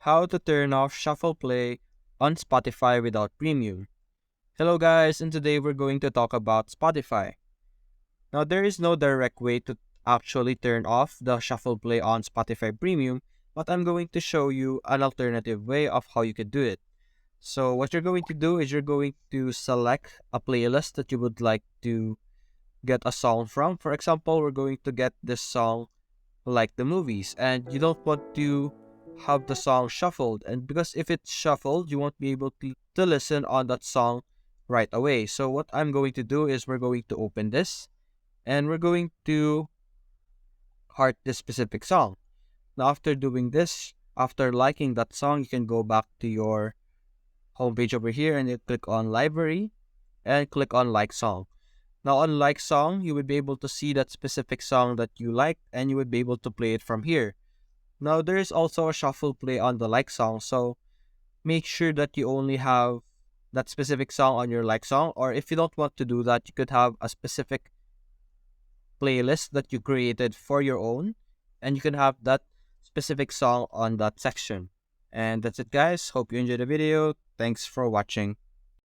How to turn off shuffle play on Spotify without premium. Hello guys, and today we're going to talk about Spotify. Now there is no direct way to actually turn off the shuffle play on Spotify premium, but I'm going to show you an alternative way of how you could do it. So what you're going to do is you're going to select a playlist that you would like to get a song from. For example, we're going to get this song like the movies, and you don't want to have the song shuffled, and because if it's shuffled you won't be able to listen on that song right away. So what I'm going to do is we're going to open this and we're going to heart this specific song. Now after doing this, after liking that song, you can go back to your homepage over here and you click on library and click on like song. Now on like song, you would be able to see that specific song that you like and you would be able to play it from here. Now, there is also a shuffle play on the like song, so make sure that you only have that specific song on your like song, or if you don't want to do that, you could have a specific playlist that you created for your own, and you can have that specific song on that section. And that's it, guys. Hope you enjoyed the video. Thanks for watching.